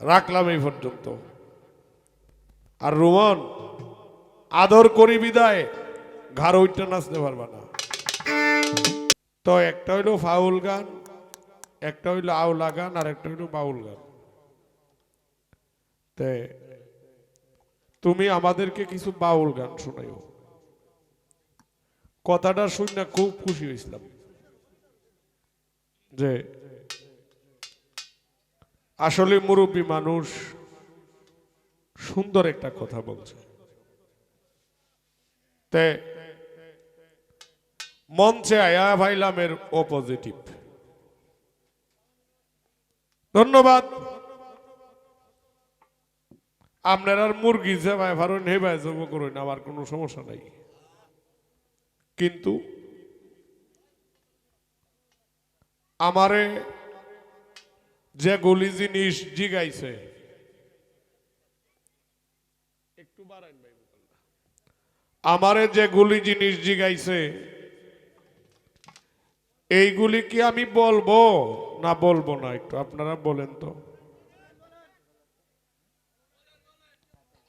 রাখলাম এই পর্যন্ত। আর রোমন আদর করি বিদায় ঘাড় উইটা নাচতে পারবা না। তো একটা হইলো ফাউল গান, একটা হইলো আউলা গান, আর একটা হইলো বাউল গান। তে তুমি আমাদেরকে কিছু বাউল গান শোনাইও। কথাটা শুনে খুব খুশি হয়েছিলাম যে আসলে মুরব্বী মানুষ সুন্দর একটা কথা বলছে। তে মঞ্চে আয়া ভাইলামের অপোজিটিভ। ধন্যবাদ। আপনার আর মুরগি যে ভাই ভারণ হে ভাই জব করুন, আমার কোনো সমস্যা নাই। কিন্তু আমারে যে গুলি জিনিস জিগাইছে, একটু বাড়াইন ভাই, আমারে যে গুলি জিনিস জিগাইছে এইগুলি কি আমি বলবো না বলবো না, একটু আপনারা বলেন তো।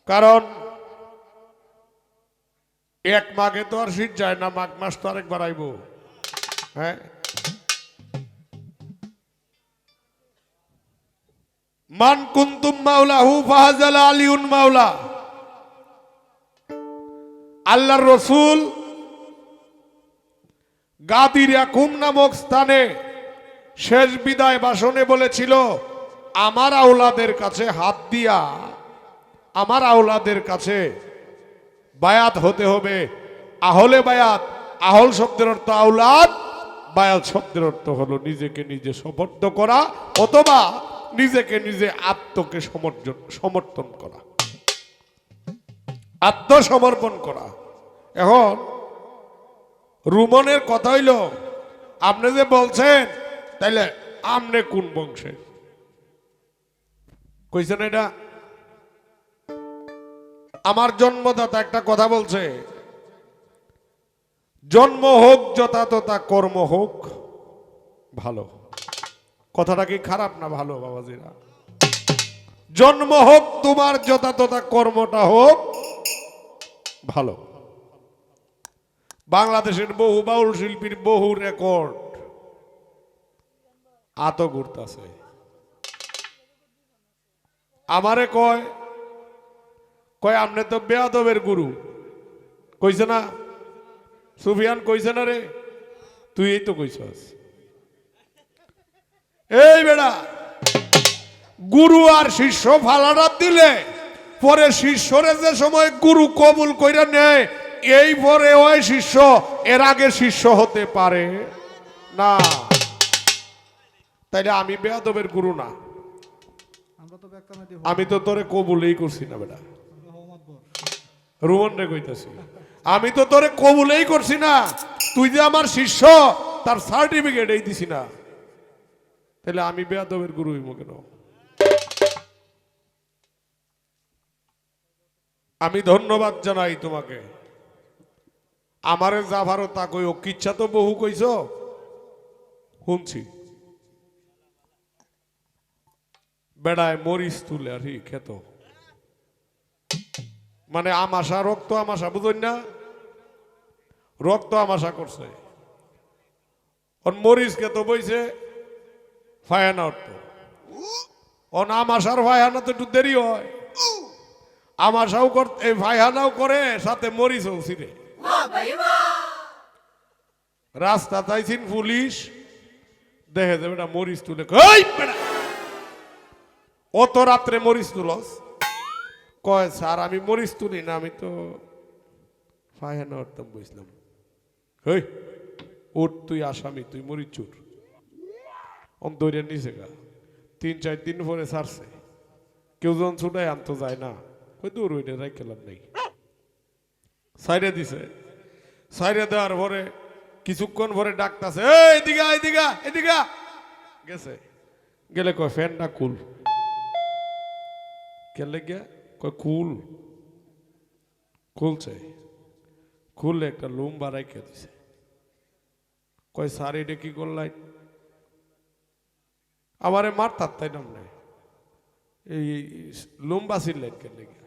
কারণ এক মাঘে তো আর শীত যায় না, মাঘ মাস তো আরেকবার আইব। হ্যাঁ, মান কুনতুম মাওলাহু ফাহাজাল আলিউন মাওলা। আল্লাহর রসুল গাদির ইয়াকুম নামক স্থানে শেষ বিদায় ভাষণে বলেছিল, আমার আওলাদের কাছে হাত দিয়া আমার আওলাদের কাছে বায়াত হতে হবে। আহলে বায়াত, আহল শব্দের অর্থ আওলাদ, বায়াত শব্দের অর্থ হলো নিজেকে নিজে সমর্থ করা অথবা নিজেকে নিজে আত্মকে সমর্থন করা, আত্মসমর্পণ করা। এখন রুমনের কথা হইল, আপনি যে বলছেন তাইলে আমনে কোন বংশে কইছেন? এটা আমার জন্মদাতা একটা কথা বলছে, জন্ম হোক যথাতথা কর্ম হোক ভালো। কথাটা কি খারাপ না ভালো বাবাজিরা? জন্ম হোক তোমার, যথাতথা কর্মটা হোক ভালো। বাংলাদেশের বহু বাউল শিল্পীর বহু রেকর্ড আত ঘুরতাছে। আমারে কয় কয় আপনি তো বেয়াদবের গুরু। কইছে না সুফিয়ান? কইছে না রে? তুই এই তো কইছস। এই বেড়া, গুরু আর শিষ্য ফালাটা দিলে পরে শিষ্যরে যে সময় গুরু কবুল কইরা নেয়, এই পরে ওই শিষ্য এর আগে শিষ্য হতে পারে না। তাইলে আমি বেয়াদবের গুরু না? আমি তো তোরে কবুলেই করছি না বেটা। রুমন রে কইতাছি, আমি তো তোরে কবুলেই করছি না। তুই যে আমার শিষ্য তার সার্টিফিকেট এই দিছি না, তাহলে আমি বেয়াদবের গুরু হইব কেন? আমি ধন্যবাদ জানাই তোমাকে। আমারে যা ভারো তা কই, ও কিচ্ছা তো বহু কইছ শুনছি। বেড়ায় মরিচ তুলে আর খেত, মানে আমাশা, রক্ত আমাশা, বুঝুন না? রক্ত আমাশা করছে। ওর মরিচ খেত বইছে ফায়ানা উঠত। ওর আমাশার ফায়ানা তো একটু দেরি হয়। আমাশাও করতে ফায়ানাও করে, সাথে মরিচও ছিঁড়ে। রাস্তা চাইছেন পুলিশ, দেখে যাবে না মরিচ তুলে, অত রাত্রে মরিচ তুলস? কয় স্যার আমি মরিচ তুলি না, আমি তো ফায়ানা উঠতাম বুঝলাম। হই উঠ, তুই আসামি, তুই মরিচ চুর। অন্তরে নিচে গা 3-4 দিন পরে ছাড়ছে। কেউ যখন ছুটাই আনতে যায় না, ওই দূর ওইটা রাই খেলাম নেই, সাইডে দিছে। সাইডে দেওয়ার পরে কিছুক্ষণ পরে ডাকতেছে, এদিকে এদিকে এদিকে গেছে। গেলে কয় ফ্যানটা কুল। গেলে গিয়া কয় কুল খুলছে, খুললে একটা লুম্বা রাইখে দিছে। কয় স্যার এটা কি করলাই? আমারে মারতার তাই নাম নেই। এই লম্বা ছিলেন কেন লেগে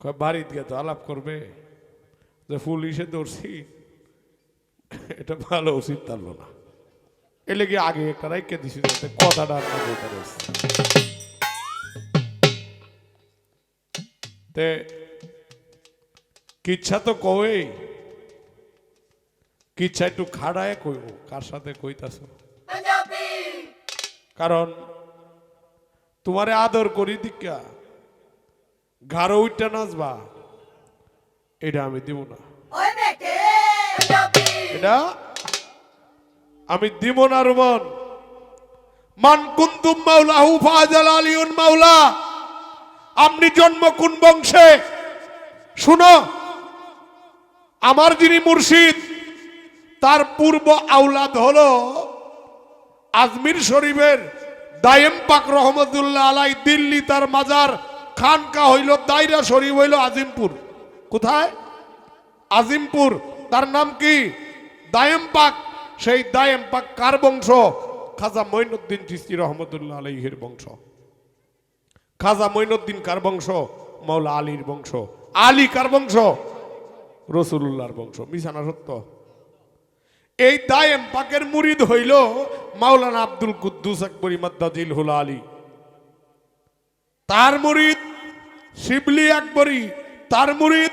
কয় বাড়িতে গিয়ে তো আলাপ করবে যে পুলিশে ধরছি এটা ভালো উচিত তারলো না এ লেগে আগে একটা রাইকে দিছি যাতে কথাটা আর না বলতে রয়েছে তে কিচ্ছা তো কই কিচ্ছা একটু খাড়ায় কইব কার সাথে কইতাছ কারণ তোমারে আদর করি দিকা ঘাড়ো উঠটা নাচবা এটা আমি দিব না এটা আমি দিব না রুমন মান কুন্তুম মাওলাহু ফাজাল আলিউন মাওলা আপনি জন্ম কোন বংশে শুনো আমার যিনি মুর্শিদ তার পূর্ব আওলাদ হলো আজমির শরীফের দায়েম পাক রহমতুল্লাহ আলাই দিল্লি তার মাজার খানকা হইল দায়রা শরীফ হইল আজিমপুর কোথায় আজিমপুর তার নাম কি দায়েম পাক সেই দায়েম পাক কার বংশ খাজা মঈনুদ্দিন চিশতি রহমতুল্লাহ আলাইহির বংশ খাজা মঈনুদ্দিন কার বংশ মাওলা আলীর বংশ আলী কার বংশ রাসূলুল্লাহর বংশ মিশানা সত্য এই দায়েম পাকের মুরিদ হইল মাওলানা আব্দুল কুদ্দুস আকবরী মাদ্দাজিল হুল আলী তার মুরিদ শিবলি আকবরী তার মুরিদ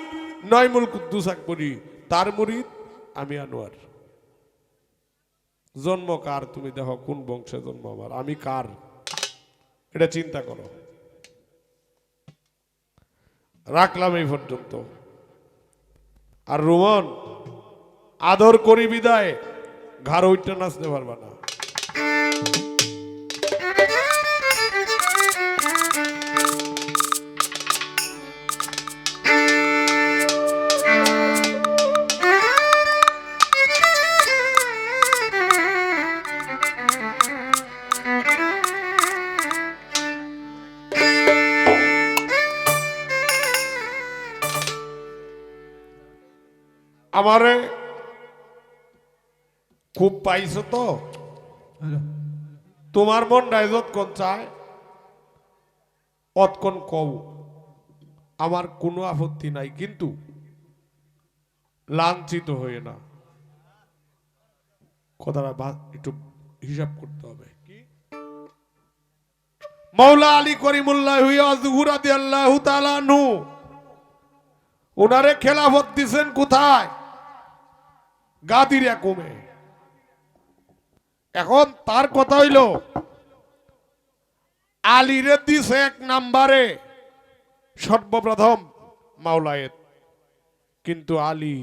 নয়মুল কুদ্দুস আকবরী তার মুরিদ আমি আনোয়ার জন্ম কার তুমি দেখো কোন বংশে জন্ম আমার আমি কার এটা চিন্তা করো রাখলাম এই পর্যন্ত আর রোমন আদর করি বিদায় ঘাড় উঠতে নাচতে পারবা না আমারে খুব পাইছো তো তোমার মন রাইজত কোন চায় অতক্ষণ কও আমার কোনো আপত্তি নাই কিন্তু লাঞ্ছিত হয়ে না কথাটা একটু হিসাব করতে হবে কি মাওলা আলী করিমুল্লাহ রাদিয়াল্লাহু তাআলা আনহু ওনারে খেলাফত দিছেন কোথায় গাদিরা কমে এখন তার কথা হইল আলীরে দিছে এক নাম্বারে সর্বপ্রথম মাওলায়েত কিন্তু আলী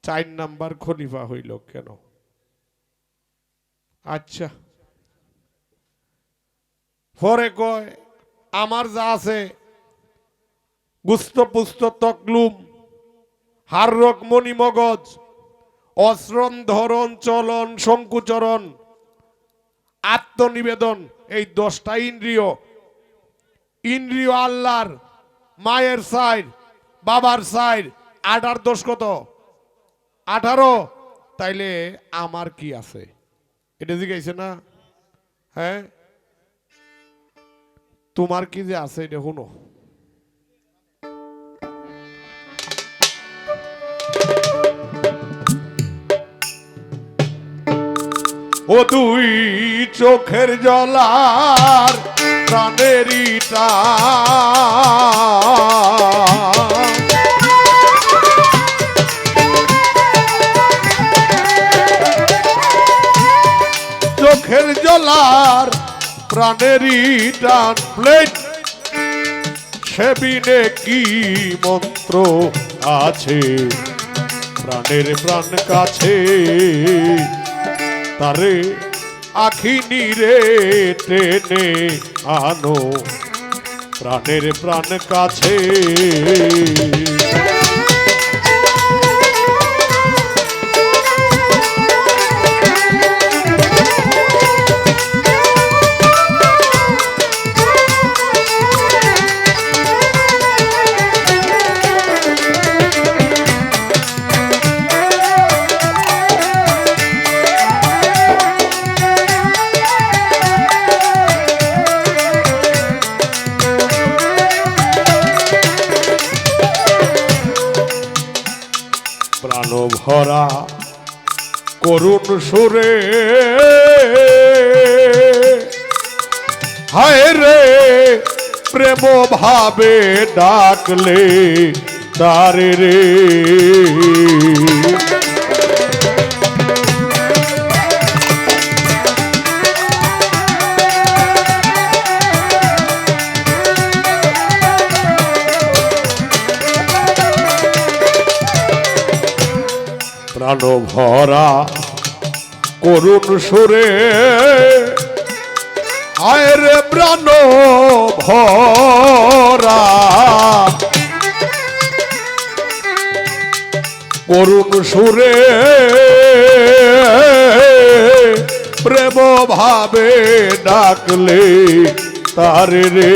4 নাম্বার খলিফা হইল কেন আচ্ছা পরে কয় আমার যা আছে গুস্ত পুস্ত তকলুম হাররক মণি মগজ অশ্রম ধরন চলন সংকুচরণ আত্মনিবেদন এই 10টা ইন্দ্রিয় ইন্দ্রিয় আল্লাহর মায়ের সাইড বাবার সাইড 8 আর 10 কত 18 তাইলে আমার কি আছে এটা জিজ্ঞাসা না হ্যাঁ তোমার কি যে আছে এটা শুনো ও দুই চোখের জলার প্রাণেরই চোখের জলার প্রাণেরই টান প্লেট সেবিনে কি মন্ত্র আছে প্রাণের প্রাণ কাছে তারে আখি নিরে টেনে আনো প্রাণের প্রাণ কাছে প্রাণ ভরা করুণ সুরে হায় রে প্রেম ভাবে ডাকলে তারে রে প্রাণ ভরা করুণ সুরে হায় রে প্রাণ ভরা করুণ সুরে প্রেম ভাবে ডাকলে তারে রে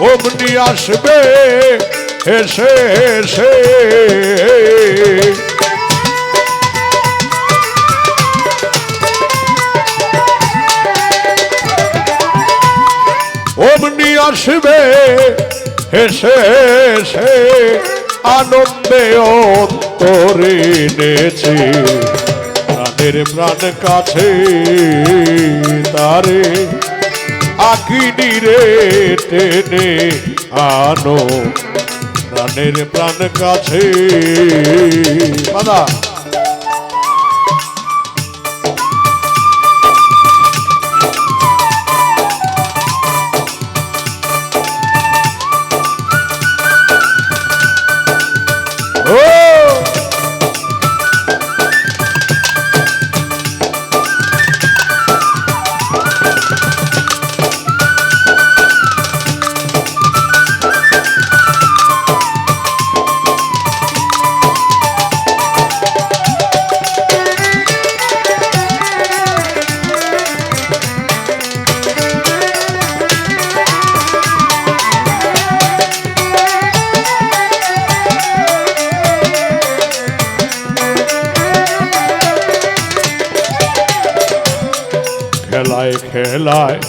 অমনি আসবে হেসে হেসে অমনি আসবে হেসে হেসে আনন্দে অন্তরে নেছে প্রাণের প্রাণ কাছে তারে আকিনি রে টেনে আনো প্রাণের প্রাণ কাছে বাদা খেলায় খেলায়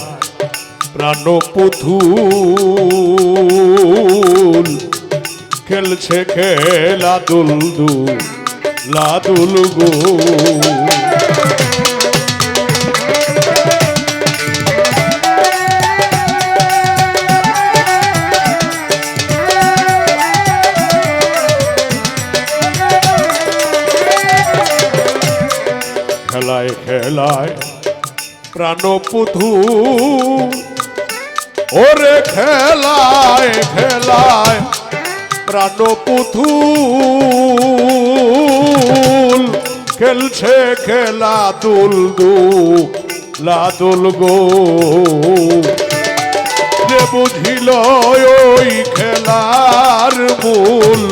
প্রাণ পুতুল খেলছে খেলা দুলদু লাদুল গো খেলায় খেলায় প্রাণ পুথু ওরে খেলায় খেলায় প্রাণ পুথু খেলছে খেলা দুলদু লাদুল গো যে বুঝিল ওই খেলার মূল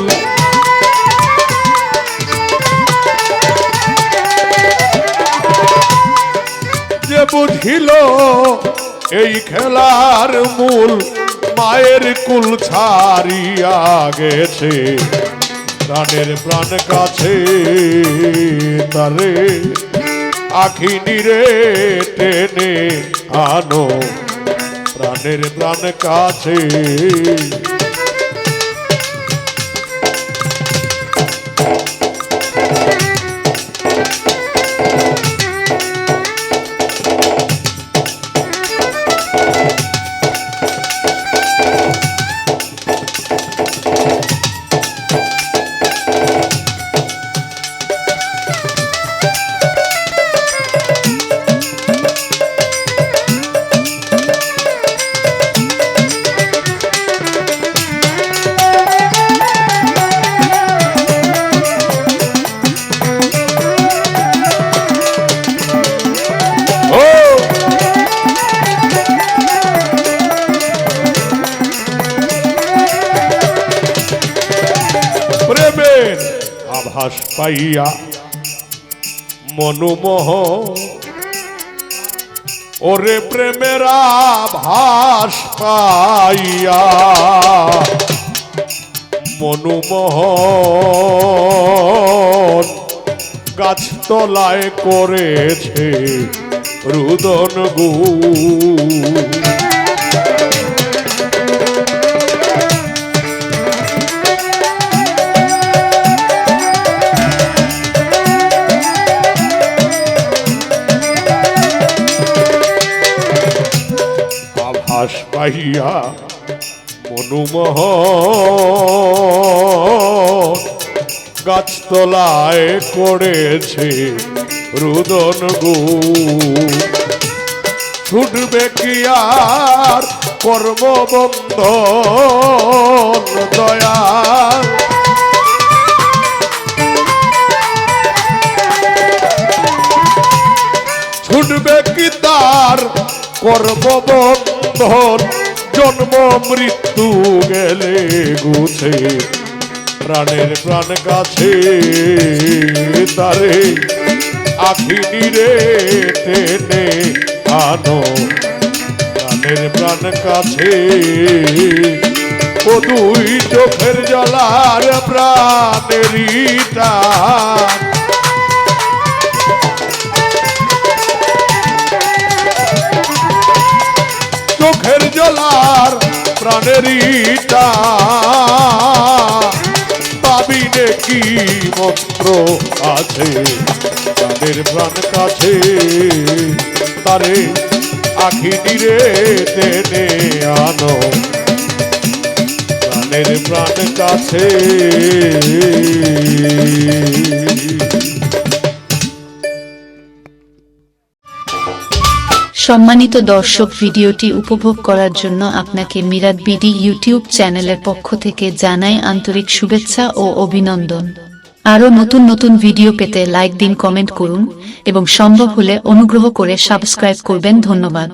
বুঝিল এই খেলার মূল মায়ের কুল ছাড়িয়া গেছে প্রাণের প্রাণ কাছে তারে আখিনি রে টেনে আনো প্রাণের প্রাণ কাছে আভাস পাইয়া মনোমোহ ওরে প্রেমের আভাস পাইয়া মনোমোহ গাছতলায় করেছে রুদন গু বাস পাইয়া মনুমোহ গাছতলায় করেছে রুদন গু ছুটবে কি আর কর্মবন্ধন দয়াল ছুটবে কি তার কর্মবন্ধন জন্ম মৃত্যু গেলে গুছে প্রাণের প্রাণ কাছে তারে আখিনি রে টেনে আনো প্রাণের প্রাণ কাছে ও দুই চোখের জলার প্রাণেরই টান চোখের জলার প্রাণেরই টান পাবিনে কি মন্ত্র আছে প্রাণের প্রাণ কাছে তারে আখিনি রে টেনে আনো প্রাণের প্রাণ কাছে সম্মানিত দর্শক, ভিডিওটি উপভোগ করার জন্য আপনাকে মিরাত বিডি ইউটিউব চ্যানেলের পক্ষ থেকে জানাই আন্তরিক শুভেচ্ছা ও অভিনন্দন। আরও নতুন নতুন ভিডিও পেতে লাইক দিন, কমেন্ট করুন এবং সম্ভব হলে অনুগ্রহ করে সাবস্ক্রাইব করবেন। ধন্যবাদ।